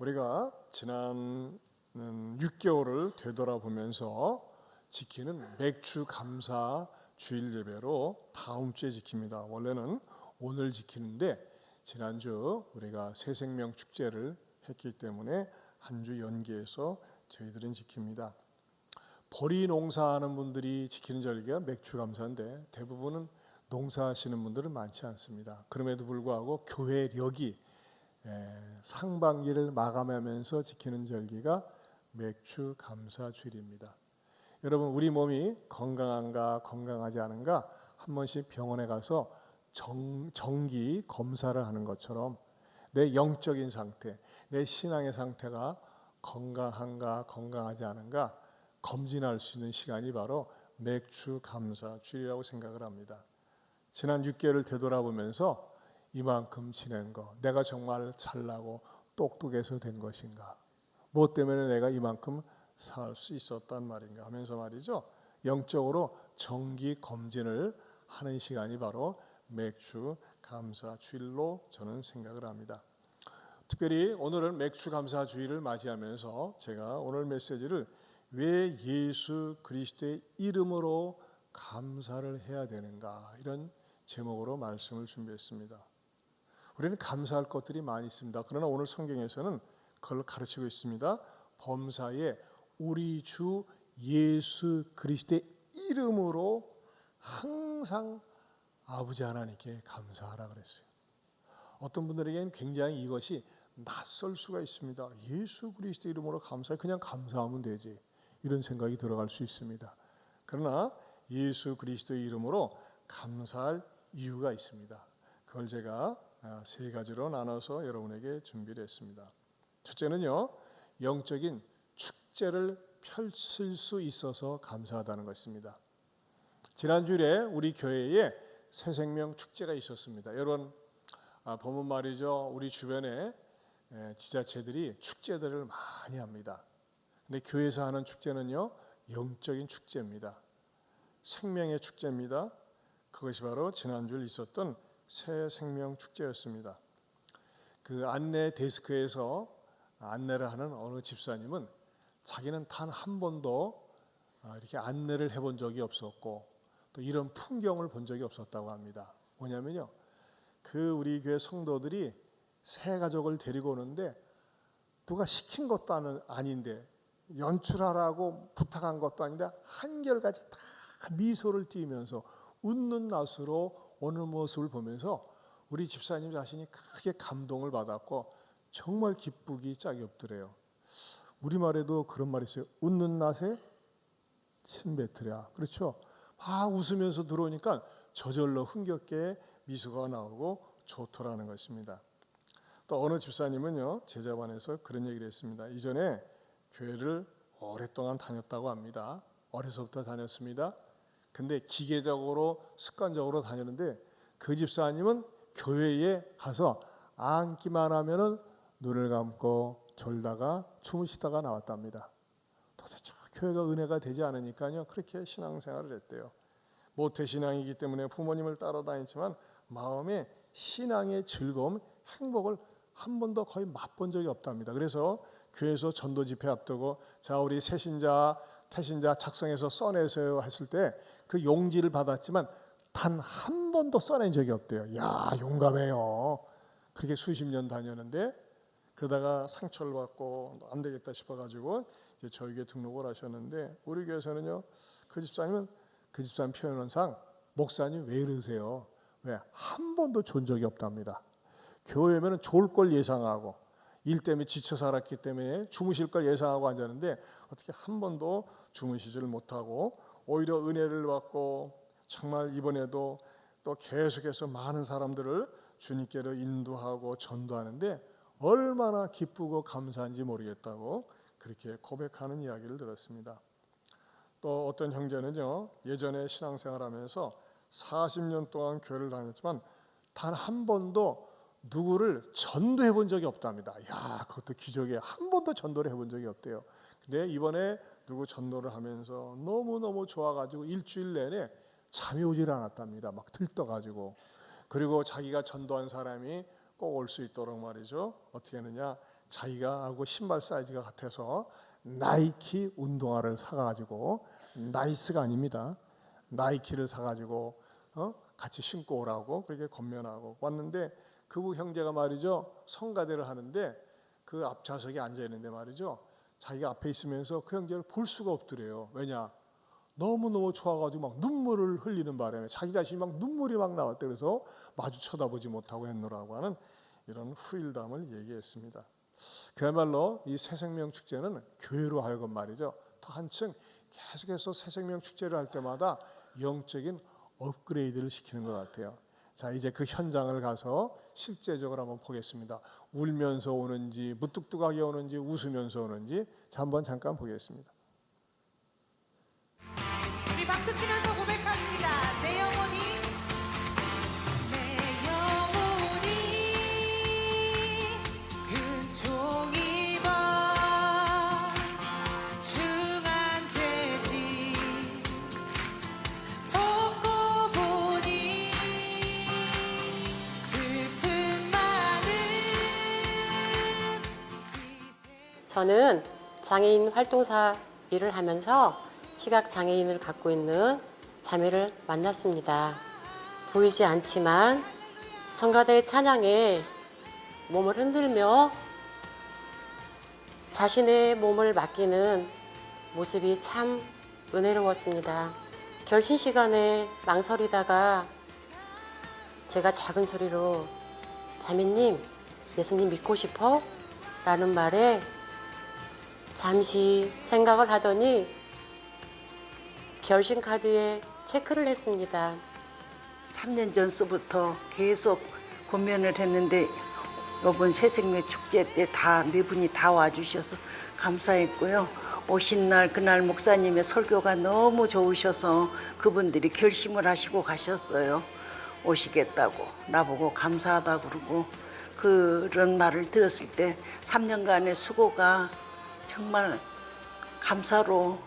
우리가 지난 6개월을 되돌아보면서 지키는 맥주 감사 주일 예배로 다음 주에 지킵니다. 원래는 오늘 지키는데 지난주 우리가 새생명 축제를 했기 때문에 한 주 연기해서 저희들은 지킵니다. 보리 농사하는 분들이 지키는 절기가 맥주 감사인데 대부분은 농사하시는 분들은 많지 않습니다. 그럼에도 불구하고 교회력이 상반기를 마감하면서 지키는 절기가 맥주 감사 주일입니다. 여러분, 우리 몸이 건강한가 건강하지 않은가 한 번씩 병원에 가서 정기 검사를 하는 것처럼 내 영적인 상태, 내 신앙의 상태가 건강한가 건강하지 않은가 검진할 수 있는 시간이 바로 맥주 감사 주일이라고 생각을 합니다. 지난 6개월을 되돌아보면서 이만큼 지낸 거, 내가 정말 잘나고 똑똑해서 된 것인가, 무엇 때문에 내가 이만큼 살 수 있었단 말인가 하면서 말이죠, 영적으로 정기 검진을 하는 시간이 바로 맥주 감사 주일로 저는 생각을 합니다. 특별히 오늘은 맥주 감사 주일을 맞이하면서 제가 오늘 메시지를 왜 예수 그리스도의 이름으로 감사를 해야 되는가, 이런 제목으로 말씀을 준비했습니다. 우리는 감사할 것들이 많이 있습니다. 그러나 오늘 성경에서는 그걸 가르치고 있습니다. 범사에 우리 주 예수 그리스도의 이름으로 항상 아버지 하나님께 감사하라 그랬어요. 어떤 분들에게는 굉장히 이것이 낯설 수가 있습니다. 예수 그리스도 이름으로 감사해, 그냥 감사하면 되지, 이런 생각이 들어갈 수 있습니다. 그러나 예수 그리스도의 이름으로 감사할 이유가 있습니다. 그걸 제가 세 가지로 나눠서 여러분에게 준비를 했습니다. 첫째는요, 영적인 축제를 펼칠 수 있어서 감사하다는 것입니다. 지난주에 우리 교회에 새생명 축제가 있었습니다. 여러분 보면 말이죠, 우리 주변에 지자체들이 축제들을 많이 합니다. 근데 교회에서 하는 축제는요, 영적인 축제입니다. 생명의 축제입니다. 그것이 바로 지난주에 있었던 새생명 축제였습니다. 그 안내 데스크에서 안내를 하는 어느 집사님은 자기는 단 한 번도 이렇게 안내를 해본 적이 없었고 또 이런 풍경을 본 적이 없었다고 합니다. 뭐냐면요, 그 우리 교회 성도들이 새 가족을 데리고 오는데 누가 시킨 것도 아닌데, 연출하라고 부탁한 것도 아닌데 한결같이 다 미소를 띠면서 웃는 낯으로 오는 모습을 보면서 우리 집사님 자신이 크게 감동을 받았고 정말 기쁘기 짝이 없더래요. 우리말에도 그런 말이 있어요. 웃는 낯에 침 뱉으랴. 그렇죠? 막 웃으면서 들어오니까 저절로 흥겹게 미소가 나오고 좋더라는 것입니다. 또 어느 집사님은요, 제자반에서 그런 얘기를 했습니다. 이전에 교회를 오랫동안 다녔다고 합니다. 어려서부터 다녔습니다. 근데 기계적으로 습관적으로 다녔는데 그 집사님은 교회에 가서 앉기만 하면은 눈을 감고 졸다가 주무시다가 나왔답니다. 도대체 교회가 은혜가 되지 않으니까요, 그렇게 신앙생활을 했대요. 모태신앙이기 때문에 부모님을 따라다녔지만 마음에 신앙의 즐거움, 행복을 한 번도 거의 맛본 적이 없답니다. 그래서 교회에서 전도 집회 앞두고 자, 우리 새신자 태신자 작성해서 써내세요 했을 때 그 용지를 받았지만 단 한 번도 써낸 적이 없대요. 야, 용감해요. 그렇게 수십 년 다녔는데 그러다가 상처를 받고 안 되겠다 싶어가지고 이제 저희 교회 등록을 하셨는데, 우리 교회에서는요, 그 집사님은 그 집사님 표현상 목사님 왜 이러세요? 왜? 한 번도 존 적이 없답니다. 교회면은 좋을 걸 예상하고 일 때문에 지쳐 살았기 때문에 주무실 걸 예상하고 앉았는데 어떻게 한 번도 주무시지를 못하고 오히려 은혜를 받고 정말 이번에도 또 계속해서 많은 사람들을 주님께로 인도하고 전도하는데 얼마나 기쁘고 감사한지 모르겠다고 그렇게 고백하는 이야기를 들었습니다. 또 어떤 형제는요, 예전에 신앙생활하면서 40년 동안 교회를 다녔지만 단 한 번도 누구를 전도해 본 적이 없답니다. 야, 그것도 기적이에요. 한 번도 전도를 해본 적이 없대요. 근데 이번에 누구 전도를 하면서 너무너무 좋아가지고 일주일 내내 잠이 오질 않았답니다. 막 들떠가지고. 그리고 자기가 전도한 사람이 꼭 올 수 있도록 말이죠, 어떻게 하느냐, 자기가 하고 신발 사이즈가 같아서 나이키 운동화를 사가지고, 나이스가 아닙니다, 나이키를 사가지고 같이 신고 오라고 그렇게 권면하고 왔는데, 그 형제가 말이죠, 성가대를 하는데 그 앞좌석에 앉아 있는데 말이죠, 자기가 앞에 있으면서 그 형제를 볼 수가 없더래요. 왜냐? 너무너무 좋아가지고 막 눈물을 흘리는 바람에 자기 자신이 막 눈물이 막 나왔대. 그래서 마주 쳐다보지 못하고 했노라고 하는 이런 후일담을 얘기했습니다. 그야말로 이 새생명 축제는 교회로 하여금 말이죠, 더 한층 계속해서 새생명 축제를 할 때마다 영적인 업그레이드를 시키는 것 같아요. 자, 이제 그 현장을 가서 실제적으로 한번 보겠습니다. 울면서 오는지 무뚝뚝하게 오는지 웃으면서 오는지 자, 한번 잠깐 보겠습니다. 우리 박수 치면서 고백합시다. 내 영혼이 은총 입어 중한 죄지 벗고 보니 슬픔 많은 저는 장애인 활동사 일을 하면서 시각 장애인을 갖고 있는 자매를 만났습니다. 보이지 않지만 성가대 찬양에 몸을 흔들며 자신의 몸을 맡기는 모습이 참 은혜로웠습니다. 결신 시간에 망설이다가 제가 작은 소리로 자매님, 예수님 믿고 싶어? 라는 말에 잠시 생각을 하더니 결신 카드에 체크를 했습니다. 3년 전서부터 계속 고면을 했는데 이번 새생명 축제 때 다 네 분이 다 와주셔서 감사했고요. 오신 날 그날 목사님의 설교가 너무 좋으셔서 그분들이 결심을 하시고 가셨어요. 오시겠다고 나보고 감사하다고 그러고, 그런 말을 들었을 때 3년간의 수고가 정말 감사로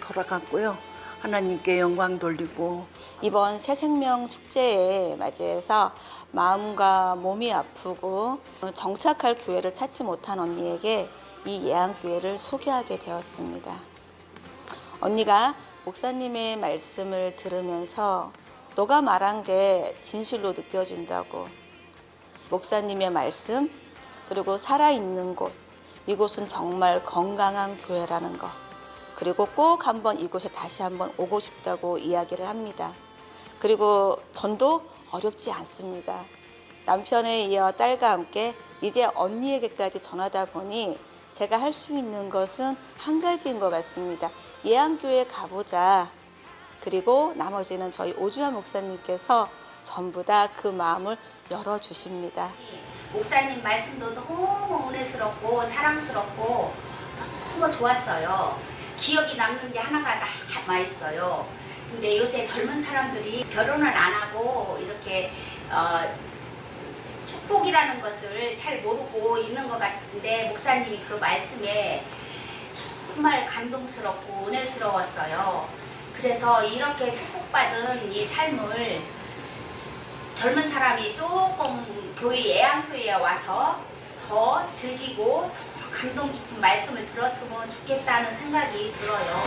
돌아갔고요. 하나님께 영광 돌리고, 이번 새생명 축제에 맞이해서 마음과 몸이 아프고 정착할 교회를 찾지 못한 언니에게 이 예안교회를 소개하게 되었습니다. 언니가 목사님의 말씀을 들으면서 너가 말한 게 진실로 느껴진다고, 목사님의 말씀 그리고 살아있는 곳, 이곳은 정말 건강한 교회라는 것, 그리고 꼭 한번 이곳에 다시 한번 오고 싶다고 이야기를 합니다. 그리고 전도 어렵지 않습니다. 남편에 이어 딸과 함께 이제 언니에게까지 전하다 보니 제가 할 수 있는 것은 한 가지인 것 같습니다. 예안교회 가보자. 그리고 나머지는 저희 오주환 목사님께서 전부 다 그 마음을 열어주십니다. 목사님 말씀도 너무 은혜스럽고 사랑스럽고 너무 좋았어요. 기억이 남는 게 하나가 남아 있어요. 근데 요새 젊은 사람들이 결혼을 안 하고 이렇게 축복이라는 것을 잘 모르고 있는 것 같은데, 목사님이 그 말씀에 정말 감동스럽고 은혜스러웠어요. 그래서 이렇게 축복받은 이 삶을 젊은 사람이 조금 교회 예안교회에 와서 더 즐기고 더 감동 깊은 말씀을 들었으면 좋겠다는 생각이 들어요.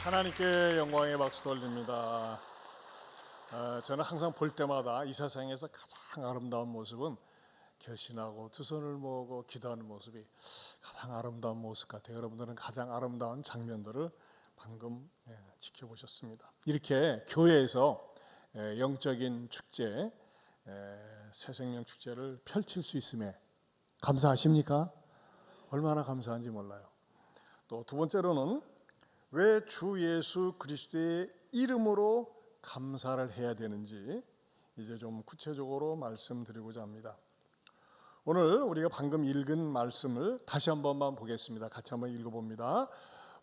하나님께 영광의 박수 돌립니다. 저는 항상 볼 때마다 이 세상에서 가장 아름다운 모습은 결신하고 두 손을 모으고 기도하는 모습이 가장 아름다운 모습 같아요. 여러분들은 가장 아름다운 장면들을 방금 지켜보셨습니다. 이렇게 교회에서 영적인 축제, 새생명 축제를 펼칠 수 있음에 감사하십니까? 얼마나 감사한지 몰라요. 또 두 번째로는 왜 주 예수 그리스도의 이름으로 감사를 해야 되는지 이제 좀 구체적으로 말씀드리고자 합니다. 오늘 우리가 방금 읽은 말씀을 다시 한 번만 보겠습니다. 같이 한번 읽어봅니다.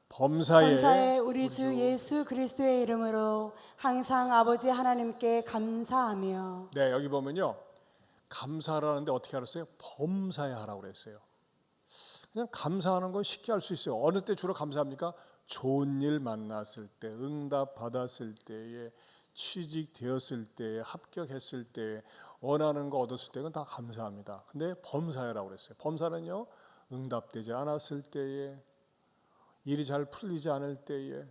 범사에 우리 주 예수 그리스도의 이름으로 항상 아버지 하나님께 감사하며. 네, 여기 보면요, 감사하라는데 어떻게 알았어요? 범사에 하라고 그랬어요. 그냥 감사하는 건 쉽게 할 수 있어요. 어느 때 주로 감사합니까? 좋은 일 만났을 때, 응답 받았을 때에, 취직되었을 때에, 합격했을 때에, 원하는 거 얻었을 때는 다 감사합니다. 근데 범사라고 그랬어요. 범사는요, 응답되지 않았을 때에, 일이 잘 풀리지 않을 때에,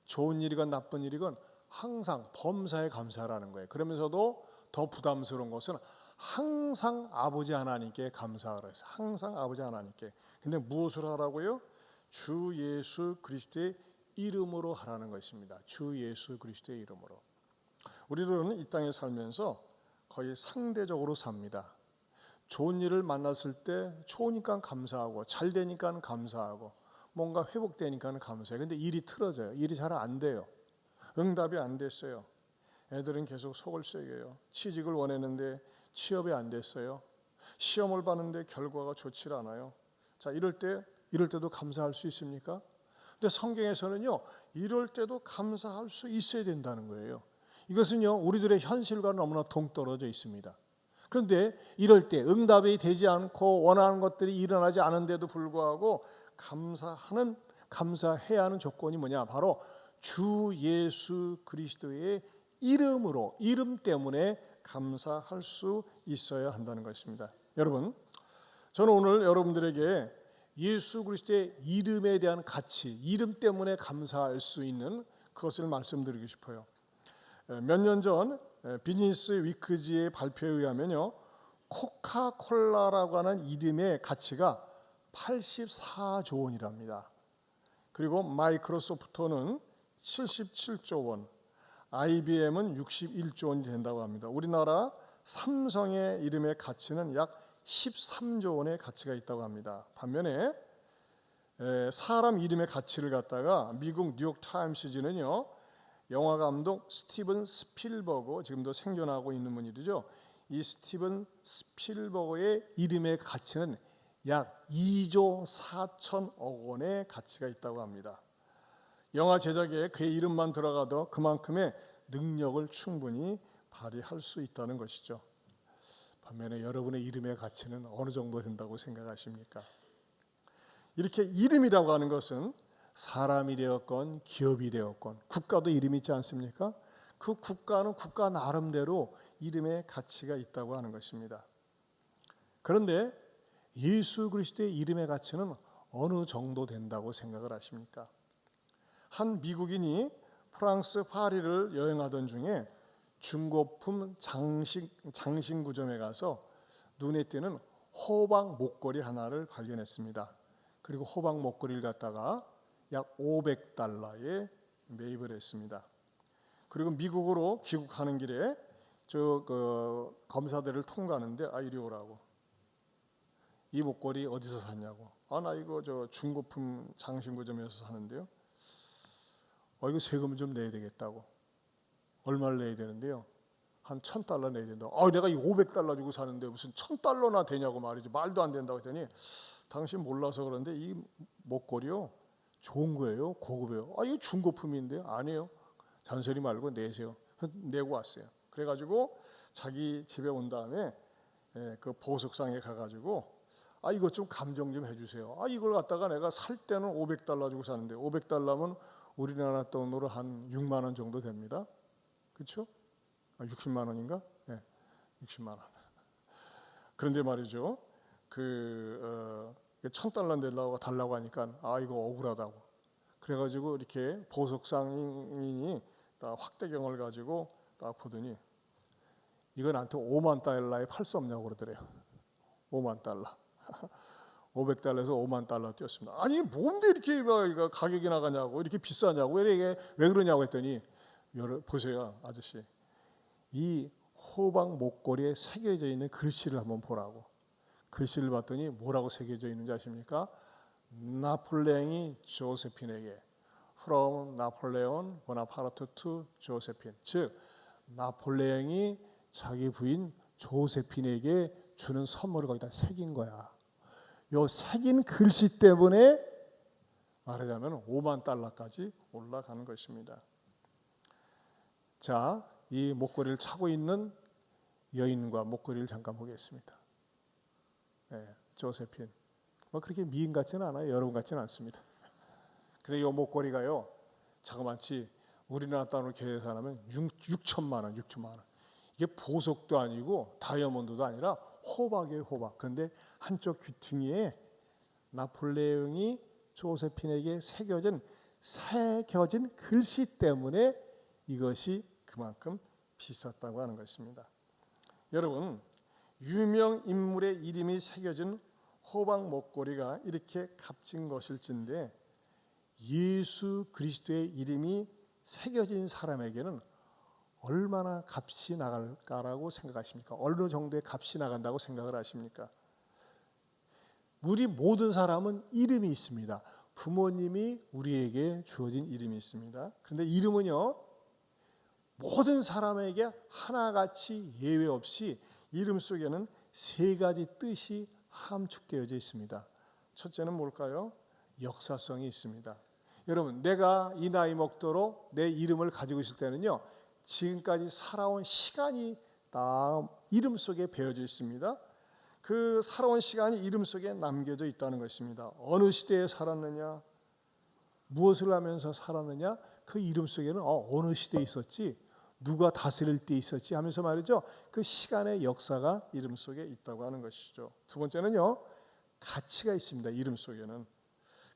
좋은 일이건 나쁜 일이건 항상 범사에 감사하라는 거예요. 그러면서도 더 부담스러운 것은 항상 아버지 하나님께 감사하라 했어요. 항상 아버지 하나님께. 근데 무엇을 하라고요? 주 예수 그리스도의 이름으로 하라는 것입니다. 주 예수 그리스도의 이름으로. 우리들은 이 땅에 살면서 거의 상대적으로 삽니다. 좋은 일을 만났을 때 좋으니까 감사하고, 잘 되니까 감사하고, 뭔가 회복되니까 감사해요. 근데 일이 틀어져요. 일이 잘 안 돼요. 응답이 안 됐어요. 애들은 계속 속을 새겨요. 취직을 원했는데 취업이 안 됐어요. 시험을 봤는데 결과가 좋지 않아요. 자, 이럴 때도 감사할 수 있습니까? 근데 성경에서는요, 이럴 때도 감사할 수 있어야 된다는 거예요. 이것은요, 우리들의 현실과 너무나 동떨어져 있습니다. 그런데 이럴 때 응답이 되지 않고 원하는 것들이 일어나지 않은데도 불구하고 감사해야 하는 조건이 뭐냐? 바로 주 예수 그리스도의 이름으로, 이름 때문에 감사할 수 있어야 한다는 것입니다. 여러분, 저는 오늘 여러분들에게 예수 그리스도의 이름에 대한 가치, 이름 때문에 감사할 수 있는 그것을 말씀드리고 싶어요. 몇 년 전 비즈니스 위크지의 발표에 의하면요, 코카콜라라고 하는 이름의 가치가 84조 원이랍니다. 그리고 마이크로소프트는 77조 원, IBM은 61조 원이 된다고 합니다. 우리나라 삼성의 이름의 가치는 약 13조 원의 가치가 있다고 합니다. 반면에 사람 이름의 가치를 갖다가 미국 뉴욕 타임스지는요, 영화 감독 스티븐 스필버그, 지금도 생존하고 있는 분이죠. 이 스티븐 스필버그의 이름의 가치는 약 2조 4천억 원의 가치가 있다고 합니다. 영화 제작에 그의 이름만 들어가도 그만큼의 능력을 충분히 발휘할 수 있다는 것이죠. 반면에 여러분의 이름의 가치는 어느 정도 된다고 생각하십니까? 이렇게 이름이라고 하는 것은 사람이 되었건 기업이 되었건 국가도 이름이 있지 않습니까? 그 국가는 국가 나름대로 이름의 가치가 있다고 하는 것입니다. 그런데 예수 그리스도의 이름의 가치는 어느 정도 된다고 생각을 하십니까? 한 미국인이 프랑스 파리를 여행하던 중에 중고품 장신구점에 가서 눈에 띄는 호박 목걸이 하나를 발견했습니다. 그리고 호박 목걸이를 갖다가 약 500달러에 매입을 했습니다. 그리고 미국으로 귀국하는 길에 검사대를 통과하는데 이리 오라고. 이 목걸이 어디서 샀냐고. 나 이거 중고품 장신구점에서 사는데요. 이거 세금 좀 내야 되겠다고. 얼마를 내야 되는데요? 한 1,000달러 내야 된다고. 내가 이 500달러 주고 사는데 무슨 1,000달러나 되냐고 말이지. 말도 안 된다고 했더니, 당신 몰라서 그런데 이 목걸이요, 좋은 거예요? 고급이에요? 이거 중고품인데요? 아니에요. 잔소리 말고 내세요. 내고 왔어요. 그래가지고 자기 집에 온 다음에 그 보석상에 가가지고 이것 좀 감정 좀 해주세요. 이걸 갖다가 내가 살 때는 500달러 주고 사는데 500달러면 우리나라 돈으로 한 6만 원 정도 됩니다. 그렇죠? 60만 원인가? 네, 60만 원. 그런데 말이죠. 1,000달러 달라고 하니까 이거 억울하다고. 그래가지고 이렇게 보석상인이 딱 확대경을 가지고 딱 보더니 이거 나한테 5만 달러에 팔 수 없냐고 그러더래요. 5만 달러. 500달러에서 5만 달러 뛰었습니다. 아니 뭔데 이렇게 막 가격이 나가냐고, 이렇게 비싸냐고, 왜 그러냐고 했더니, 보세요 아저씨, 이 호박 목걸이에 새겨져 있는 글씨를 한번 보라고. 글씨를 봤더니 뭐라고 새겨져 있는지 아십니까? 나폴레옹이 조세핀에게, from 나폴레온 보나파르트 to 조세핀, 즉 나폴레옹이 자기 부인 조세핀에게 주는 선물을 거기다 새긴 거야. 요 새긴 글씨 때문에 말하자면 5만 달러까지 올라가는 것입니다. 자, 이 목걸이를 차고 있는 여인과 목걸이를 잠깐 보겠습니다. 네, 조세핀. 뭐 그렇게 미인 같지는 않아요. 여러분 같지는 않습니다. 근데 이 목걸이가요, 자그마치 우리나라 돈으로 계산하면 6천만 원, 6천만 원. 이게 보석도 아니고 다이아몬드도 아니라 호박이에요, 호박. 그런데 한쪽 귀퉁이에 나폴레옹이 조세핀에게 새겨진 글씨 때문에 이것이 그만큼 비쌌다고 하는 것입니다. 여러분, 유명 인물의 이름이 새겨진 호박 목걸이가 이렇게 값진 것일진데 예수 그리스도의 이름이 새겨진 사람에게는 얼마나 값이 나갈까라고 생각하십니까? 어느 정도의 값이 나간다고 생각을 하십니까? 우리 모든 사람은 이름이 있습니다. 부모님이 우리에게 주어진 이름이 있습니다. 그런데 이름은요, 모든 사람에게 하나같이 예외 없이 이름 속에는 세 가지 뜻이 함축되어져 있습니다. 첫째는 뭘까요? 역사성이 있습니다. 여러분, 내가 이 나이 먹도록 내 이름을 가지고 있을 때는요, 지금까지 살아온 시간이 다 이름 속에 배어져 있습니다. 그 살아온 시간이 이름 속에 남겨져 있다는 것입니다. 어느 시대에 살았느냐, 무엇을 하면서 살았느냐, 그 이름 속에는 어느 시대에 있었지, 누가 다스릴 때 있었지 하면서 말이죠, 그 시간의 역사가 이름 속에 있다고 하는 것이죠. 두 번째는요, 가치가 있습니다. 이름 속에는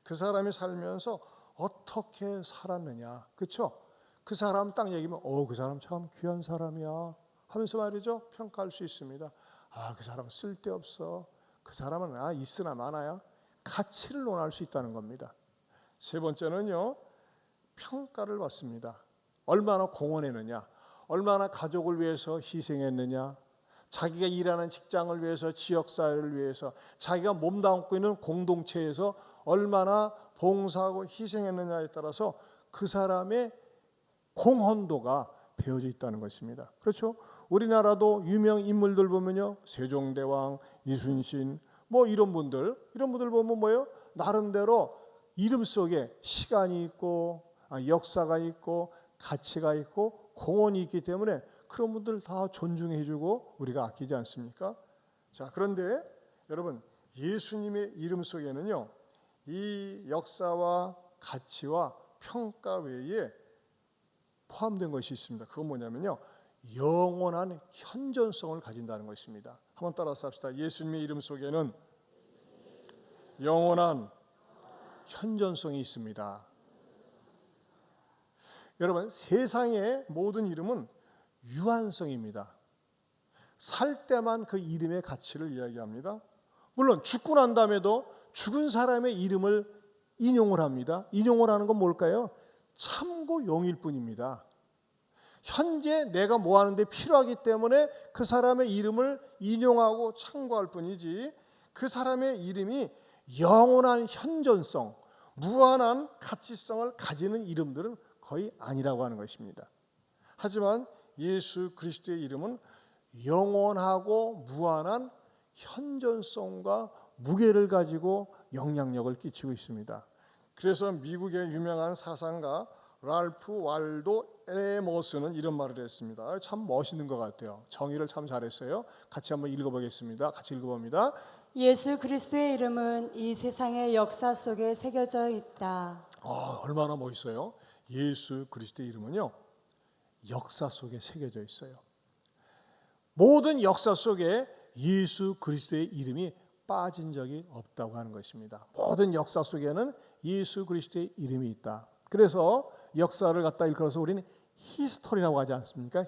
그 사람이 살면서 어떻게 살았느냐, 그렇죠? 그 사람 딱 얘기하면 그 사람 참 귀한 사람이야 하면서 말이죠, 평가할 수 있습니다. 그 사람은 쓸데없어, 그 사람은 있으나 마나야, 가치를 논할 수 있다는 겁니다. 세 번째는요, 평가를 받습니다. 얼마나 공헌했느냐, 얼마나 가족을 위해서 희생했느냐, 자기가 일하는 직장을 위해서, 지역사회를 위해서, 자기가 몸담고 있는 공동체에서 얼마나 봉사하고 희생했느냐에 따라서 그 사람의 공헌도가 배어져 있다는 것입니다. 그렇죠? 우리나라도 유명 인물들 보면요, 세종대왕, 이순신, 뭐 이런 분들 보면 뭐예요? 나름대로 이름 속에 시간이 있고 역사가 있고 가치가 있고 공헌이 있기 때문에 그런 분들 다 존중해주고 우리가 아끼지 않습니까? 자, 그런데 여러분, 예수님의 이름 속에는요, 이 역사와 가치와 평가 외에 포함된 것이 있습니다. 그건 뭐냐면요, 영원한 현존성을 가진다는 것입니다. 한번 따라서 합시다. 예수님의 이름 속에는 영원한 현존성이 있습니다. 여러분, 세상의 모든 이름은 유한성입니다. 살 때만 그 이름의 가치를 이야기합니다. 물론 죽고 난 다음에도 죽은 사람의 이름을 인용을 합니다. 인용을 하는 건 뭘까요? 참고용일 뿐입니다. 현재 내가 뭐 하는데 필요하기 때문에 그 사람의 이름을 인용하고 참고할 뿐이지, 그 사람의 이름이 영원한 현존성, 무한한 가치성을 가지는 이름들은 거의 아니라고 하는 것입니다. 하지만 예수 그리스도의 이름은 영원하고 무한한 현존성과 무게를 가지고 영향력을 끼치고 있습니다. 그래서 미국의 유명한 사상가 랄프 waldo 에머스는 이런 말을 했습니다. 참 멋있는 것 같아요. 정의를 참 잘했어요. 같이 한번 읽어보겠습니다. 같이 읽어봅니다. 예수 그리스도의 이름은 이 세상의 역사 속에 새겨져 있다. 얼마나 멋있어요. 예수 그리스도의 이름은요, 역사 속에 새겨져 있어요. 모든 역사 속에 예수 그리스도의 이름이 빠진 적이 없다고 하는 것입니다. 모든 역사 속에는 예수 그리스도의 이름이 있다. 그래서 역사를 갖다 일컬어서 우리는 히스토리라고 하지 않습니까?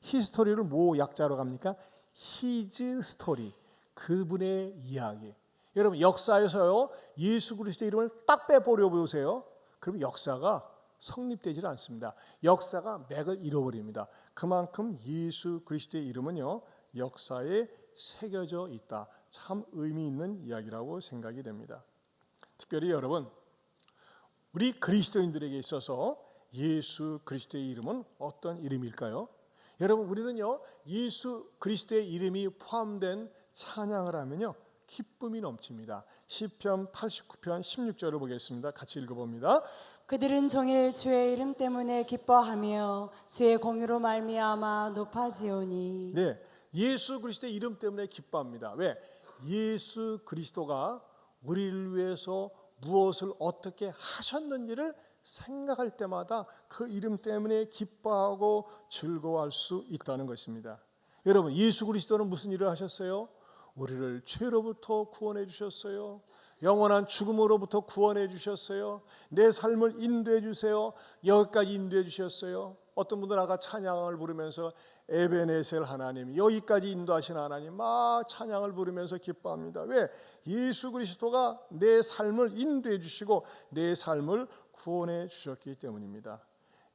히스토리를 뭐 약자로 갑니까? 히즈 스토리. 그분의 이야기. 여러분 역사에서요 예수 그리스도의 이름을 딱 빼버려 보세요. 그럼 역사가 성립되질 않습니다. 역사가 맥을 잃어버립니다. 그만큼 예수 그리스도의 이름은요 역사에 새겨져 있다. 참 의미 있는 이야기라고 생각이 됩니다. 특별히 여러분 우리 그리스도인들에게 있어서 예수 그리스도의 이름은 어떤 이름일까요? 여러분 우리는요 예수 그리스도의 이름이 포함된 찬양을 하면요 기쁨이 넘칩니다. 시편 89편 16절을 보겠습니다. 같이 읽어봅니다. 그들은 종일 주의 이름 때문에 기뻐하며 주의 공유로 말미암아 높아지오니. 네, 예수 그리스도의 이름 때문에 기뻐합니다. 왜? 예수 그리스도가 우리를 위해서 무엇을 어떻게 하셨는지를 생각할 때마다 그 이름 때문에 기뻐하고 즐거워할 수 있다는 것입니다. 여러분 예수 그리스도는 무슨 일을 하셨어요? 우리를 죄로부터 구원해 주셨어요. 영원한 죽음으로부터 구원해 주셨어요. 내 삶을 인도해 주세요. 여기까지 인도해 주셨어요. 어떤 분들은 아까 찬양을 부르면서 에베네셀 하나님, 여기까지 인도하신 하나님 막 찬양을 부르면서 기뻐합니다. 왜? 예수 그리스도가 내 삶을 인도해 주시고 내 삶을 구원해 주셨기 때문입니다.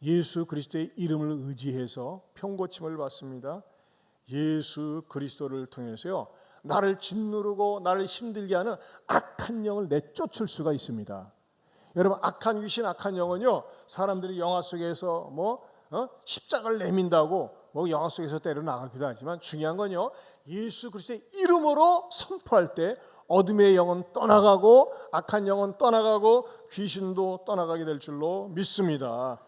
예수 그리스도의 이름을 의지해서 병고침을 받습니다. 예수 그리스도를 통해서요 나를 짓누르고 나를 힘들게 하는 악한 영을 내쫓을 수가 있습니다. 여러분 악한 귀신, 악한 영은요 사람들이 영화 속에서 십자가를 내민다고 영화 속에서 때려 나가기도 하지만 중요한 건요 예수 그리스도의 이름으로 선포할 때 어둠의 영은 떠나가고 악한 영은 떠나가고 귀신도 떠나가게 될 줄로 믿습니다.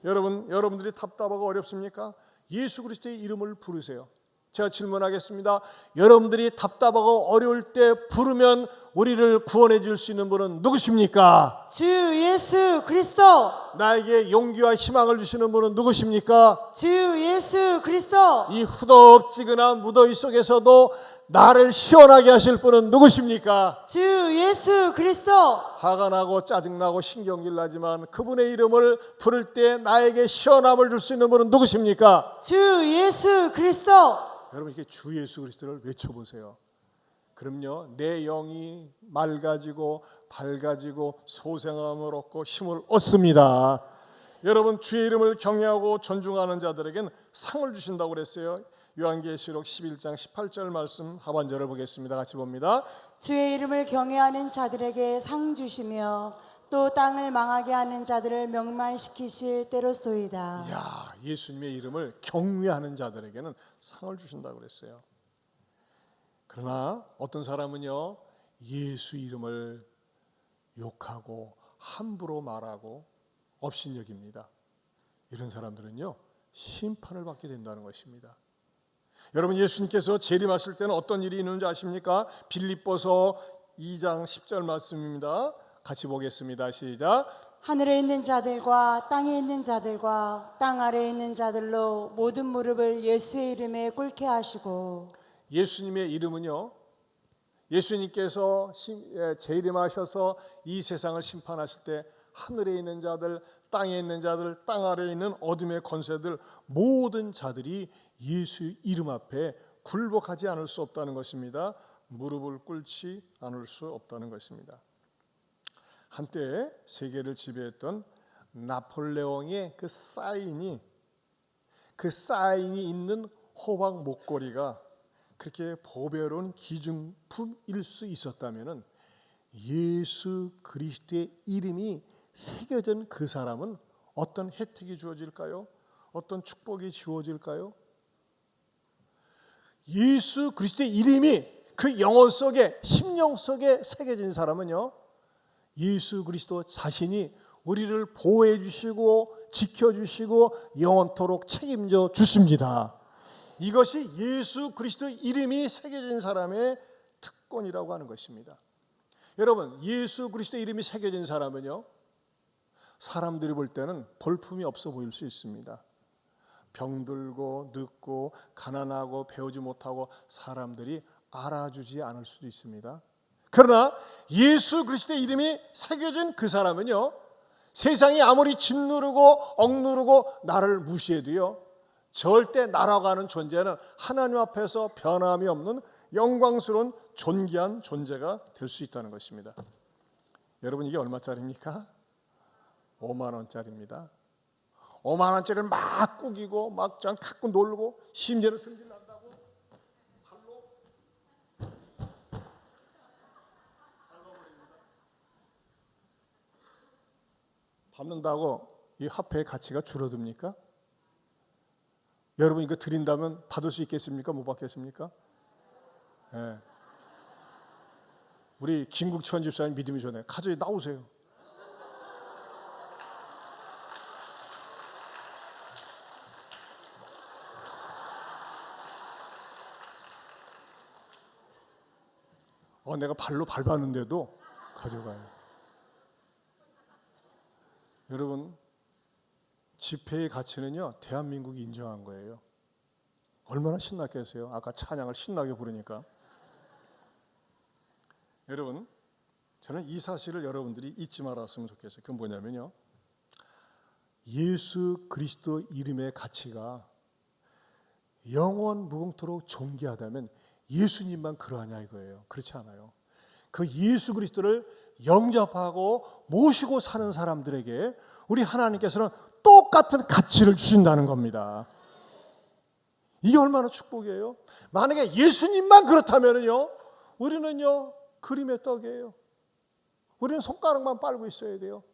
여러분들이 답답하고 어렵습니까? 예수 그리스도의 이름을 부르세요. 제가 질문하겠습니다. 여러분들이 답답하고 어려울 때 부르면 우리를 구원해 줄 수 있는 분은 누구십니까? 주 예수 그리스도. 나에게 용기와 희망을 주시는 분은 누구십니까? 주 예수 그리스도. 이 후덥지근한 무더위 속에서도 나를 시원하게 하실 분은 누구십니까? 주 예수 그리스도. 화가 나고 짜증나고 신경질 나지만 그분의 이름을 부를 때 나에게 시원함을 줄 수 있는 분은 누구십니까? 주 예수 그리스도. 여러분 이렇게 주 예수 그리스도를 외쳐보세요. 그럼요 내 영이 맑아지고 밝아지고 소생함을 얻고 힘을 얻습니다. 여러분 주의 이름을 경외하고 존중하는 자들에게는 상을 주신다고 그랬어요. 요한계시록 11장 18절 말씀 하반절을 보겠습니다. 같이 봅니다. 주의 이름을 경외하는 자들에게 상 주시며 또 땅을 망하게 하는 자들을 멸망시키실 때로소이다. 이야, 예수님의 이름을 경외하는 자들에게는 상을 주신다고 그랬어요. 그러나 어떤 사람은요 예수 이름을 욕하고 함부로 말하고 업신여깁니다. 이런 사람들은요 심판을 받게 된다는 것입니다. 여러분 예수님께서 재림하실 때는 어떤 일이 있는지 아십니까? 빌립보서 2장 10절 말씀입니다. 같이 보겠습니다. 시작. 하늘에 있는 자들과 땅에 있는 자들과 땅 아래에 있는 자들로 모든 무릎을 예수의 이름에 꿇게 하시고. 예수님의 이름은요 예수님께서 재림하셔서 이 세상을 심판하실 때 하늘에 있는 자들, 땅에 있는 자들, 땅 아래에 있는 어둠의 권세들 모든 자들이 예수 이름 앞에 굴복하지 않을 수 없다는 것입니다. 무릎을 꿇지 않을 수 없다는 것입니다. 한때 세계를 지배했던 나폴레옹의 그 사인이 있는 호박 목걸이가 그렇게 보배로운 기증품일 수 있었다면 예수 그리스도의 이름이 새겨진 그 사람은 어떤 혜택이 주어질까요? 어떤 축복이 주어질까요? 예수 그리스도의 이름이 그 영혼 속에 심령 속에 새겨진 사람은요 예수 그리스도 자신이 우리를 보호해 주시고 지켜주시고 영원토록 책임져 주십니다. 이것이 예수 그리스도 이름이 새겨진 사람의 특권이라고 하는 것입니다. 여러분 예수 그리스도 이름이 새겨진 사람은요 사람들이 볼 때는 볼품이 없어 보일 수 있습니다. 병들고 늙고 가난하고 배우지 못하고 사람들이 알아주지 않을 수도 있습니다. 그러나 예수 그리스도의 이름이 새겨진 그 사람은요 세상이 아무리 짓누르고 억누르고 나를 무시해도요 절대 나라고 하는 존재는 하나님 앞에서 변함이 없는 영광스러운 존귀한 존재가 될 수 있다는 것입니다. 여러분 이게 얼마짜리입니까? 5만 원짜리입니다. 5만 원짜리를 막 꾸기고 막 갖고 놀고 심지어는 승질 난다고 발로 밟는다고 이 화폐의 가치가 줄어듭니까? 여러분 이거 드린다면 받을 수 있겠습니까? 못 받겠습니까? 네. 우리 김국천 집사님 믿음이 좋네. 가져이 나오세요. 내가 발로 밟았는데도 가져가요. 여러분 지폐의 가치는요 대한민국이 인정한 거예요. 얼마나 신났겠어요. 아까 찬양을 신나게 부르니까. 여러분 저는 이 사실을 여러분들이 잊지 말았으면 좋겠어요. 그건 뭐냐면요, 예수 그리스도 이름의 가치가 영원 무궁토록 존귀하다면 예수님만 그러하냐 이거예요. 그렇지 않아요. 그 예수 그리스도를 영접하고 모시고 사는 사람들에게 우리 하나님께서는 똑같은 가치를 주신다는 겁니다. 이게 얼마나 축복이에요. 만약에 예수님만 그렇다면요 우리는요 그림의 떡이에요. 우리는 손가락만 빨고 있어야 돼요.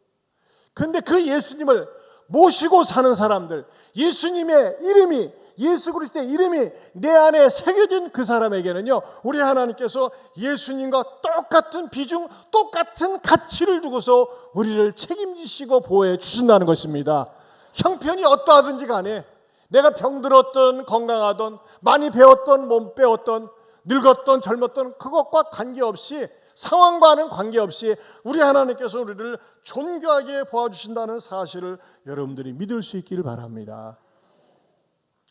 근데 그 예수님을 모시고 사는 사람들, 예수님의 이름이, 예수 그리스도의 이름이 내 안에 새겨진 그 사람에게는요 우리 하나님께서 예수님과 똑같은 비중, 똑같은 가치를 두고서 우리를 책임지시고 보호해 주신다는 것입니다. 형편이 어떠하든지 간에 내가 병들었든 건강하든 많이 배웠든 못 배웠든 늙었든 젊었든 그것과 관계없이, 상황과는 관계없이 우리 하나님께서 우리를 존귀하게 보아주신다는 사실을 여러분들이 믿을 수 있기를 바랍니다.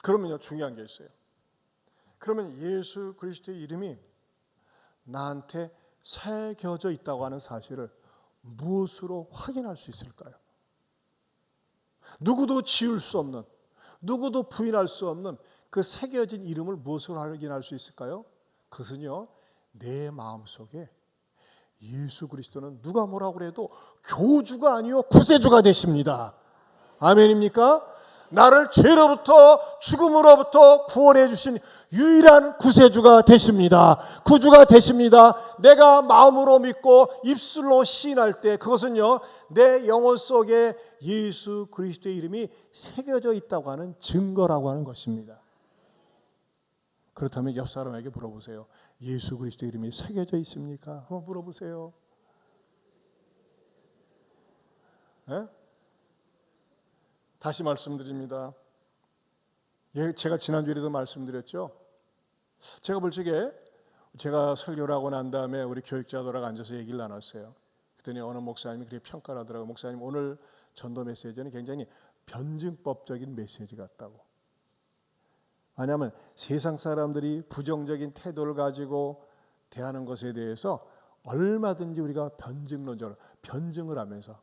그러면요 중요한 게 있어요. 그러면 예수 그리스도의 이름이 나한테 새겨져 있다고 하는 사실을 무엇으로 확인할 수 있을까요? 누구도 지울 수 없는, 누구도 부인할 수 없는 그 새겨진 이름을 무엇으로 확인할 수 있을까요? 그것은요 내 마음속에 예수 그리스도는 누가 뭐라고 그래도 교주가 아니요 구세주가 되십니다. 아멘입니까? 나를 죄로부터 죽음으로부터 구원해 주신 유일한 구세주가 되십니다. 구주가 되십니다. 내가 마음으로 믿고 입술로 시인할 때 그것은요 내 영혼 속에 예수 그리스도의 이름이 새겨져 있다고 하는 증거라고 하는 것입니다. 그렇다면 옆 사람에게 물어보세요. 예수 그리스도의 이름이 새겨져 있습니까? 한번 물어보세요. 네? 다시 말씀드립니다. 제가 지난주에도 말씀드렸죠. 제가 볼 적에 제가 설교를 하고 난 다음에 우리 교육자들하고 앉아서 얘기를 나눴어요. 그랬더니 어느 목사님이 그렇게 평가를 하더라고요. 목사님 오늘 전도 메시지는 굉장히 변증법적인 메시지 같다고. 왜냐하면 세상 사람들이 부정적인 태도를 가지고 대하는 것에 대해서 얼마든지 우리가 변증론적으로 변증을 하면서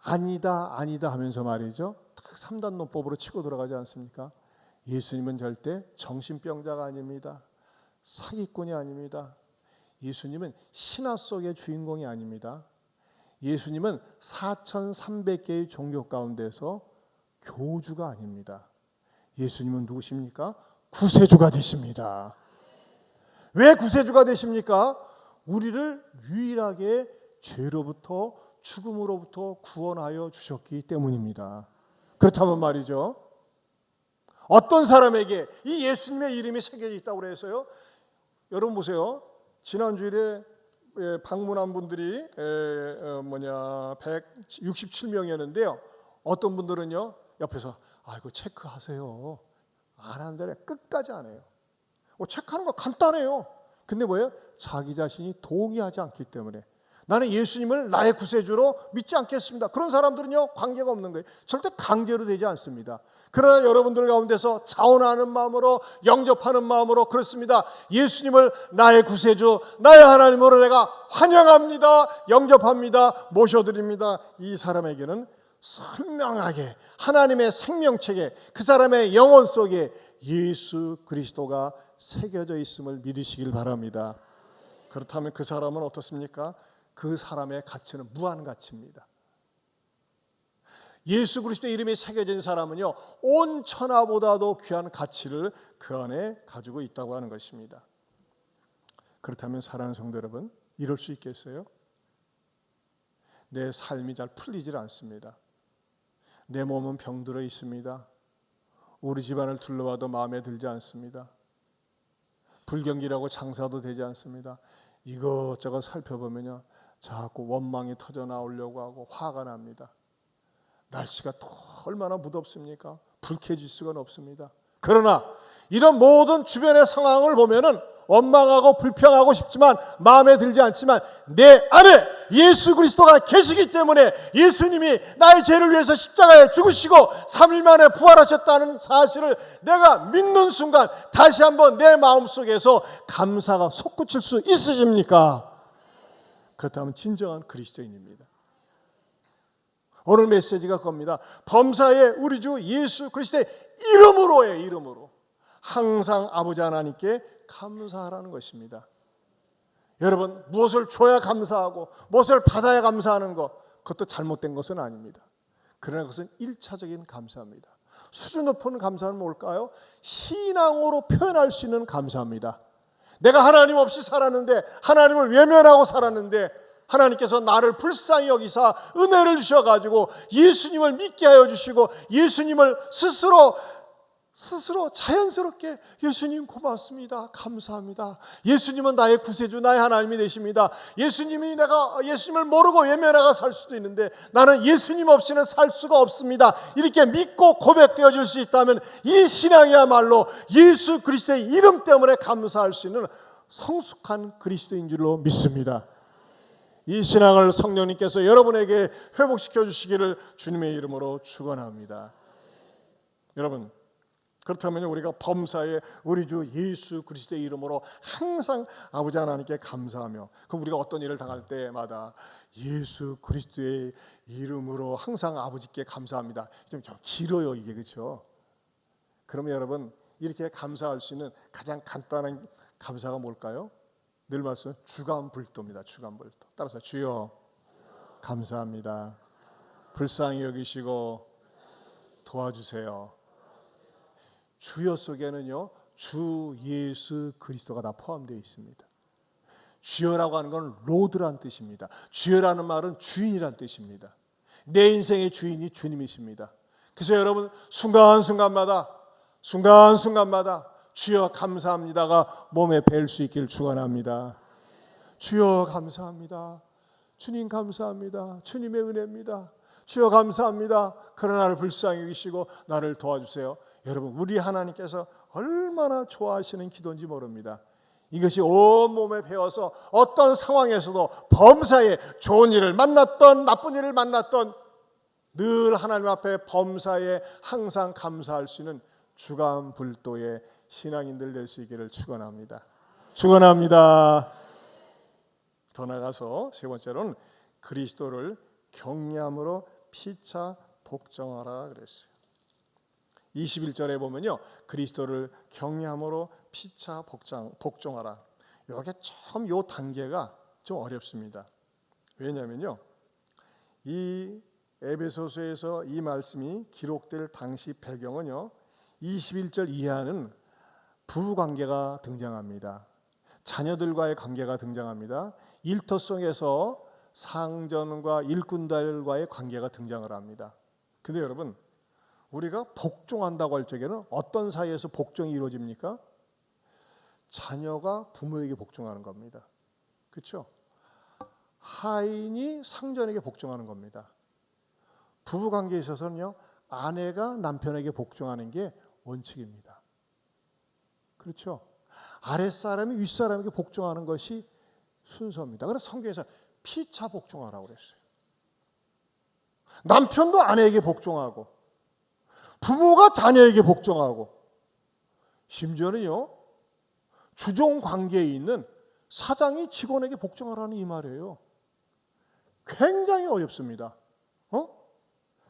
아니다 아니다 하면서 말이죠 3단론법으로 치고 들어가지 않습니까? 예수님은 절대 정신병자가 아닙니다. 사기꾼이 아닙니다. 예수님은 신화 속의 주인공이 아닙니다. 예수님은 4,300개의 종교 가운데서 교주가 아닙니다. 예수님은 누구십니까? 구세주가 되십니다. 왜 구세주가 되십니까? 우리를 유일하게 죄로부터 죽음으로부터 구원하여 주셨기 때문입니다. 그렇다면 말이죠, 어떤 사람에게 이 예수님의 이름이 새겨져 있다고 그래서요, 여러분 보세요. 지난주일에 방문한 분들이 167명이었는데요 어떤 분들은요 옆에서 이거 체크하세요. 안 한다래. 끝까지 안 해요. 체크하는 거 간단해요. 근데 뭐예요? 자기 자신이 동의하지 않기 때문에 나는 예수님을 나의 구세주로 믿지 않겠습니다. 그런 사람들은요 관계가 없는 거예요. 절대 강제로 되지 않습니다. 그러나 여러분들 가운데서 자원하는 마음으로, 영접하는 마음으로, 그렇습니다. 예수님을 나의 구세주, 나의 하나님으로 내가 환영합니다. 영접합니다. 모셔드립니다. 이 사람에게는 선명하게 하나님의 생명책에 그 사람의 영혼 속에 예수 그리스도가 새겨져 있음을 믿으시길 바랍니다. 그렇다면 그 사람은 어떻습니까? 그 사람의 가치는 무한 가치입니다. 예수 그리스도의 이름이 새겨진 사람은요, 온 천하보다도 귀한 가치를 그 안에 가지고 있다고 하는 것입니다. 그렇다면 사랑하는 성도 여러분, 이럴 수 있겠어요? 내 삶이 잘 풀리질 않습니다. 내 몸은 병들어 있습니다. 우리 집안을 둘러봐도 마음에 들지 않습니다. 불경기라고 장사도 되지 않습니다. 이것저것 살펴보면요, 자꾸 원망이 터져 나오려고 하고 화가 납니다. 날씨가 또 얼마나 무덥습니까? 불쾌해질 수가 없습니다. 그러나 이런 모든 주변의 상황을 보면은 원망하고 불평하고 싶지만 마음에 들지 않지만 내 안에 예수 그리스도가 계시기 때문에 예수님이 나의 죄를 위해서 십자가에 죽으시고 3일 만에 부활하셨다는 사실을 내가 믿는 순간 다시 한번 내 마음속에서 감사가 솟구칠 수 있으십니까? 그렇다면 진정한 그리스도인입니다. 오늘 메시지가 그겁니다. 범사에 우리 주 예수 그리스도의 이름으로예요. 이름으로 항상 아버지 하나님께 감사하라는 것입니다. 여러분, 무엇을 줘야 감사하고 무엇을 받아야 감사하는 것, 그것도 잘못된 것은 아닙니다. 그러나 그것은 1차적인 감사입니다. 수준 높은 감사는 뭘까요? 신앙으로 표현할 수 있는 감사입니다. 내가 하나님 없이 살았는데, 하나님을 외면하고 살았는데 하나님께서 나를 불쌍히 여기사 은혜를 주셔가지고 예수님을 믿게 하여 주시고 예수님을 스스로 자연스럽게 예수님 고맙습니다. 감사합니다. 예수님은 나의 구세주, 나의 하나님이 되십니다. 내가 예수님을 모르고 외면하고 살 수도 있는데 나는 예수님 없이는 살 수가 없습니다. 이렇게 믿고 고백되어질 수 있다면 이 신앙이야말로 예수 그리스도의 이름 때문에 감사할 수 있는 성숙한 그리스도인 줄로 믿습니다. 이 신앙을 성령님께서 여러분에게 회복시켜 주시기를 주님의 이름으로 축원합니다. 여러분, 그렇다면 우리가 범사에 우리 주 예수 그리스도의 이름으로 항상 아버지 하나님께 감사하며, 그럼 우리가 어떤 일을 당할 때마다 예수 그리스도의 이름으로 항상 아버지께 감사합니다. 좀 길어요 이게, 그렇죠? 그러면 여러분, 이렇게 감사할 수 있는 가장 간단한 감사가 뭘까요? 늘 말씀 주간불도입니다. 주간불도. 따라서 주여 감사합니다. 불쌍히 여기시고 도와주세요. 주여 속에는요, 주 예수 그리스도가 다 포함되어 있습니다. 주여라고 하는 건 로드란 뜻입니다. 주여라는 말은 주인이란 뜻입니다. 내 인생의 주인이 주님이십니다. 그래서 여러분, 순간순간마다 주여 감사합니다가 몸에 뵐 수 있기를 축원합니다. 주여 감사합니다. 주님 감사합니다. 주님의 은혜입니다. 주여 감사합니다. 그러나 나를 불쌍히 여기시고 나를 도와주세요. 여러분, 우리 하나님께서 얼마나 좋아하시는 기도인지 모릅니다. 이것이 온몸에 배워서 어떤 상황에서도 범사에 좋은 일을 만났던 나쁜 일을 만났던 늘 하나님 앞에 범사에 항상 감사할 수 있는 주간불도의 신앙인들 될 수 있기를 축원합니다. 축원합니다. 더 나아가서 세 번째로는 그리스도를 경외함으로 피차 복종하라 그랬어요. 21절에 보면요, 그리스도를 경외함으로 피차 복종하라. 이게 참 요 단계가 좀 어렵습니다. 왜냐하면요, 이 에베소서에서 이 말씀이 기록될 당시 배경은요, 21절 이하는 부부관계가 등장합니다. 자녀들과의 관계가 등장합니다. 일터성에서 상전과 일꾼들과의 관계가 등장을 합니다. 근데 여러분, 우리가 복종한다고 할 적에는 어떤 사이에서 복종이 이루어집니까? 자녀가 부모에게 복종하는 겁니다. 그렇죠? 하인이 상전에게 복종하는 겁니다. 부부관계에 있어서는요, 아내가 남편에게 복종하는 게 원칙입니다. 그렇죠? 아랫사람이 윗사람에게 복종하는 것이 순서입니다. 그래서 성경에서 피차 복종하라고 그랬어요. 남편도 아내에게 복종하고 부모가 자녀에게 복종하고 심지어는요, 주종 관계에 있는 사장이 직원에게 복종하라는 이 말이에요. 굉장히 어렵습니다.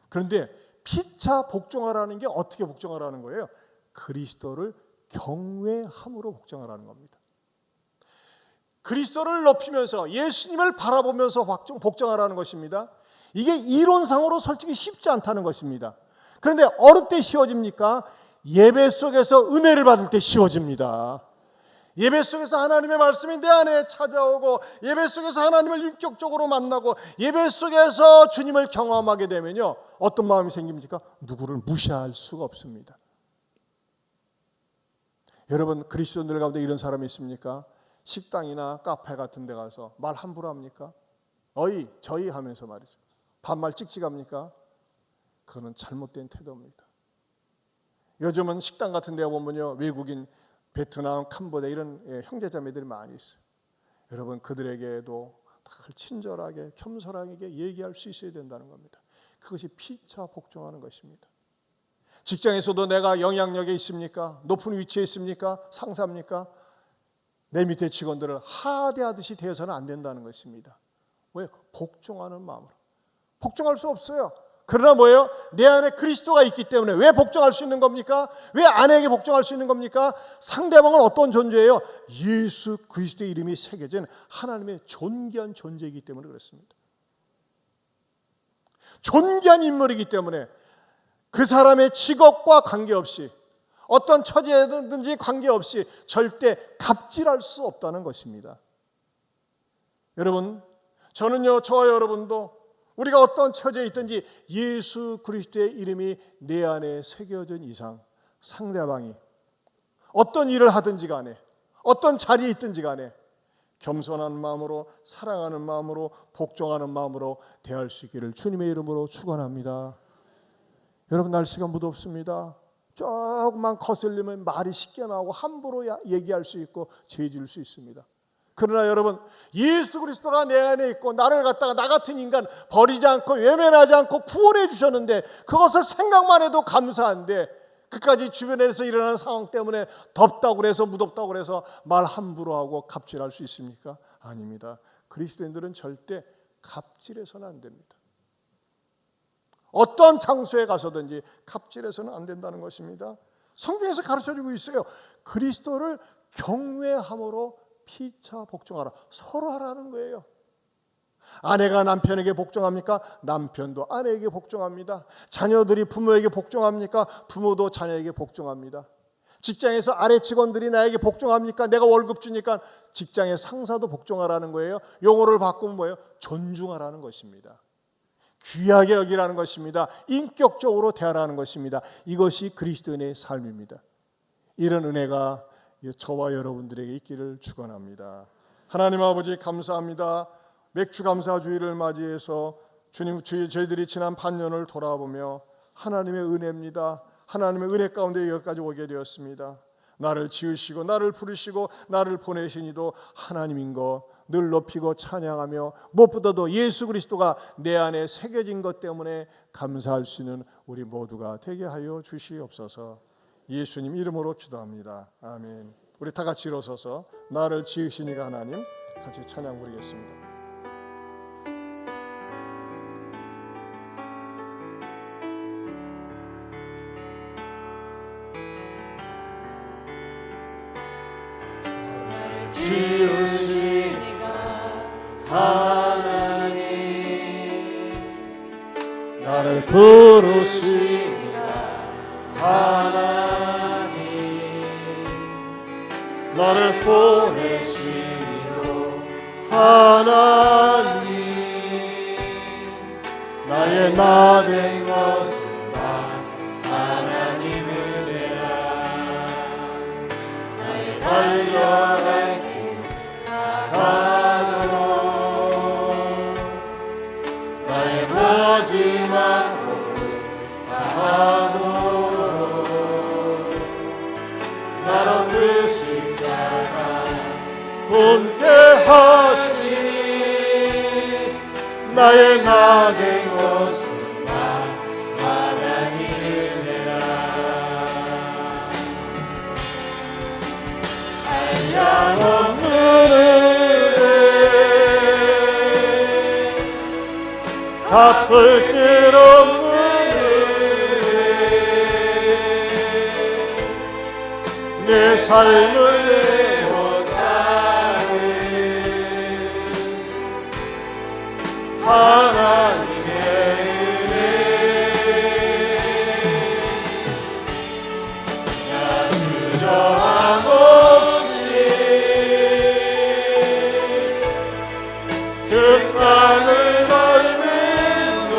그런데 피차 복종하라는 게 어떻게 복종하라는 거예요? 그리스도를 경외함으로 복종하라는 겁니다. 그리스도를 높이면서 예수님을 바라보면서 복종하라는 것입니다. 이게 이론상으로 솔직히 쉽지 않다는 것입니다. 그런데 어느 때 쉬워집니까? 예배 속에서 은혜를 받을 때 쉬워집니다. 예배 속에서 하나님의 말씀이 내 안에 찾아오고, 예배 속에서 하나님을 인격적으로 만나고, 예배 속에서 주님을 경험하게 되면요, 어떤 마음이 생깁니까? 누구를 무시할 수가 없습니다. 여러분, 그리스도인들 가운데 이런 사람이 있습니까? 식당이나 카페 같은 데 가서 말 함부로 합니까? 어이, 저희 하면서 말이죠. 반말 찍찍합니까? 그거는 잘못된 태도입니다. 요즘은 식당 같은 데 보면요, 외국인, 베트남, 캄보디아 이런 형제자매들이 많이 있어요. 여러분, 그들에게도 친절하게 겸손하게 얘기할 수 있어야 된다는 겁니다. 그것이 피차 복종하는 것입니다. 직장에서도 내가 영향력에 있습니까? 높은 위치에 있습니까? 상사입니까? 내 밑에 직원들을 하대하듯이 대해서는 안 된다는 것입니다. 왜? 복종하는 마음으로. 복종할 수 없어요. 그러나 뭐예요? 내 안에 그리스도가 있기 때문에. 왜 복종할 수 있는 겁니까? 왜 아내에게 복종할 수 있는 겁니까? 상대방은 어떤 존재예요? 예수 그리스도의 이름이 새겨진 하나님의 존귀한 존재이기 때문에 그렇습니다. 존귀한 인물이기 때문에 그 사람의 직업과 관계없이, 어떤 처지에든지 관계없이 절대 갑질할 수 없다는 것입니다. 여러분, 저는요, 저와 여러분도 우리가 어떤 처지에 있든지 예수 그리스도의 이름이 내 안에 새겨진 이상, 상대방이 어떤 일을 하든지 간에, 어떤 자리에 있든지 간에 겸손한 마음으로, 사랑하는 마음으로, 복종하는 마음으로 대할 수 있기를 주님의 이름으로 축원합니다. 여러분, 날씨가 무덥습니다. 조금만 거슬리면 말이 쉽게 나오고 함부로 얘기할 수 있고 죄 지을 수 있습니다. 그러나 여러분, 예수 그리스도가 내 안에 있고 나를 갖다가 나 같은 인간 버리지 않고 외면하지 않고 구원해 주셨는데, 그것을 생각만 해도 감사한데 그까지 주변에서 일어나는 상황 때문에 덥다고 그래서, 무덥다고 그래서 말 함부로 하고 갑질할 수 있습니까? 아닙니다. 그리스도인들은 절대 갑질해서는 안 됩니다. 어떤 장소에 가서든지 갑질해서는 안 된다는 것입니다. 성경에서 가르쳐주고 있어요. 그리스도를 경외함으로 피차 복종하라. 서로 하라는 거예요. 아내가 남편에게 복종합니까? 남편도 아내에게 복종합니다. 자녀들이 부모에게 복종합니까? 부모도 자녀에게 복종합니다. 직장에서 아래 직원들이 나에게 복종합니까? 내가 월급 주니까 직장의 상사도 복종하라는 거예요. 용어를 바꾸면 뭐예요? 존중하라는 것입니다. 귀하게 여기라는 것입니다. 인격적으로 대하라는 것입니다. 이것이 그리스도인의 삶입니다. 이런 은혜가 저와 여러분들에게 있기를 축원합니다. 하나님 아버지, 감사합니다. 맥주 감사 주일을 맞이해서 주님, 저희들이 지난 반년을 돌아보며 하나님의 은혜입니다. 하나님의 은혜 가운데 여기까지 오게 되었습니다. 나를 지으시고 나를 부르시고 나를 보내신 이도 하나님인 거 늘 높이고 찬양하며, 무엇보다도 예수 그리스도가 내 안에 새겨진 것 때문에 감사할 수 있는 우리 모두가 되게 하여 주시옵소서. 예수님 이름으로 기도합니다. 아멘. 우리 다 같이 일어서서 나를 지으신 이가 하나님 같이 찬양 부르겠습니다. 지으신 이가 하나님, 나를 부르신 이가 하나님, 나를 보내신 이도 하나님, 나의 나 된 것은 다 하나님 은혜라. 나의 달려갈 길 가도록 나의 마지막으로 다하도록 나로 그 십자가 본게 하시니 나의 나 된 것은 다 하나님 은혜라. 한량없는 은혜, 갚을 길 없는 은혜, 내 삶을 내고 사는 하나님의 은혜 나 주저함 없이 그 땅을 밟는 도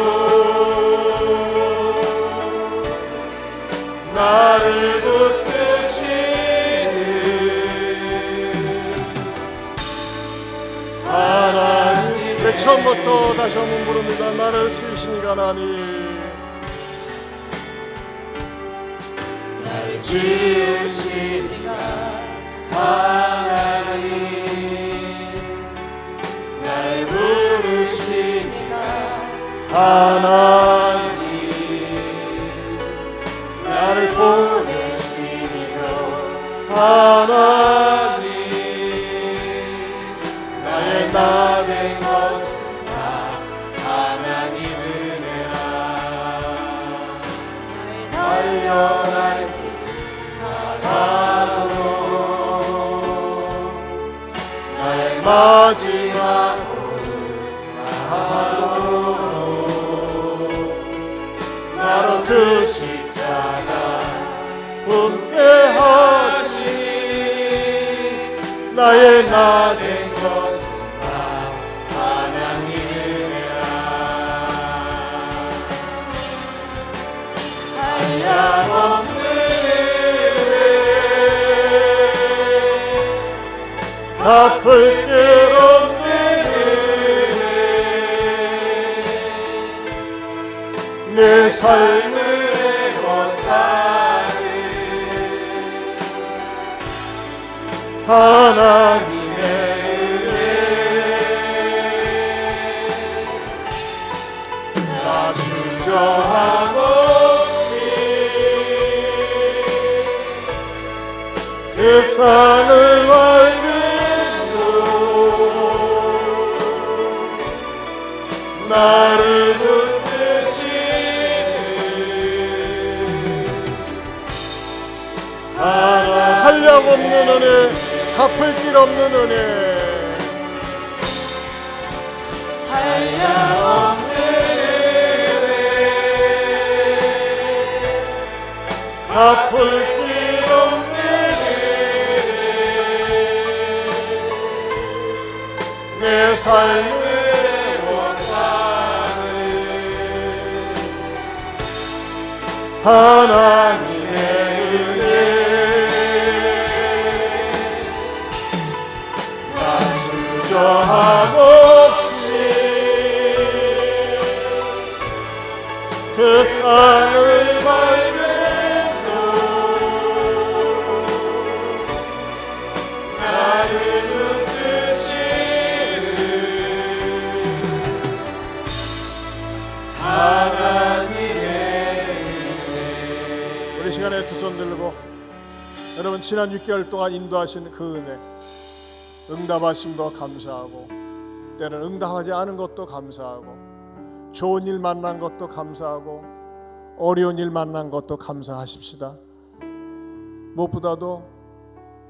나를 붙드시는 하나님 처음부터 다시 한번 부릅니다. 나를 지으시니가 나니 나를 지으시니가 하나님 나를 부르시니가 하나님 나를 보내시니가 하나님 나의 나 된 것은 다 하나님 은혜라 달려갈 길 나가도록 나의 마지막 나로 그 십자가 품게 하시니 나의 나 된 것은 다 하나님 은혜라 한량없는 은혜 갚을 길 없는 은혜 내 삶을 내고 사는 하나님의 은혜 나 주저함 없이 그 땅을 밟는 도 나를 한량 없는 은혜 갚을 길 없는 은혜 한량 없는 은혜 갚을 길 없는 은혜 내 삶을 내고 사는 하나님의 은혜 주저함 없이 그 땅을 밟는 도 나를 붙드시는 하나님의 은혜 우리 시간에 두 손 들고 여러분 지난 6개월 동안 인도하신 그 은혜 응답하심도 감사하고 때는 응답하지 않은 것도 감사하고 좋은 일 만난 것도 감사하고 어려운 일 만난 것도 감사하십시다. 무엇보다도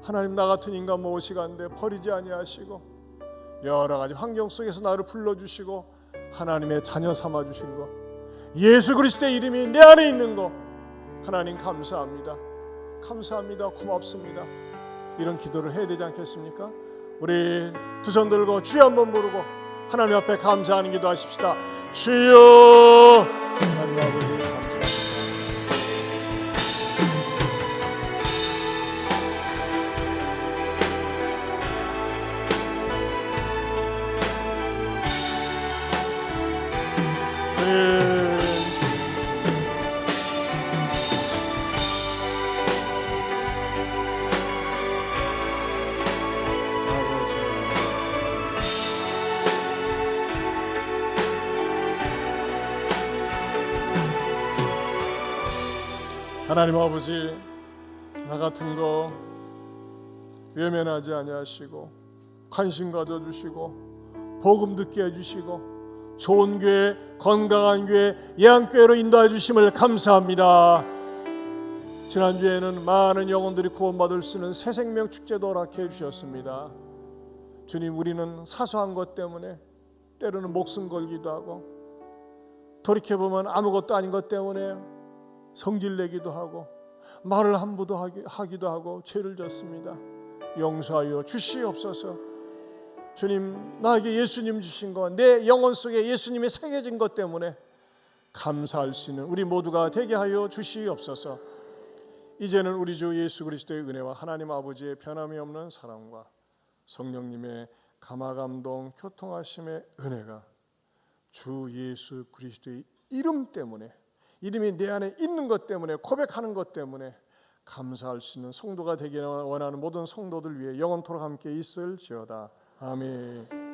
하나님 나 같은 인간 모시간데 버리지 아니하시고 여러 가지 환경 속에서 나를 불러주시고 하나님의 자녀 삼아주신 것 예수 그리스도의 이름이 내 안에 있는 것 하나님 감사합니다. 감사합니다. 고맙습니다. 이런 기도를 해야 되지 않겠습니까? 우리 두 손 들고 주여 한번 부르고 하나님 앞에 감사하는 기도하십시다. 주여 하나님 아버지 감사합니다. 하나님 아버지 나 같은 거 외면하지 아니하시고 관심 가져주시고 복음 듣게 해주시고 좋은 교회 건강한 교회 예안교회로 인도해 주심을 감사합니다. 지난주에는 많은 영혼들이 구원받을 수 있는 새생명 축제도 허락해 주셨습니다. 주님, 우리는 사소한 것 때문에 때로는 목숨 걸기도 하고 돌이켜보면 아무것도 아닌 것 때문에 성질내기도 하고 말을 함부로 하기도 하고 죄를 졌습니다. 용서하여 주시옵소서. 주님, 나에게 예수님 주신 것, 내 영혼 속에 예수님이 새겨진 것 때문에 감사할 수 있는 우리 모두가 되게 하여 주시옵소서. 이제는 우리 주 예수 그리스도의 은혜와 하나님 아버지의 변함이 없는 사랑과 성령님의 감화감동 교통하심의 은혜가 주 예수 그리스도의 이름 때문에, 이름이 내 안에 있는 것 때문에, 고백하는 것 때문에 감사할 수 있는 성도가 되기를 원하는 모든 성도들 위해 영원토록 함께 있을지어다. 아멘.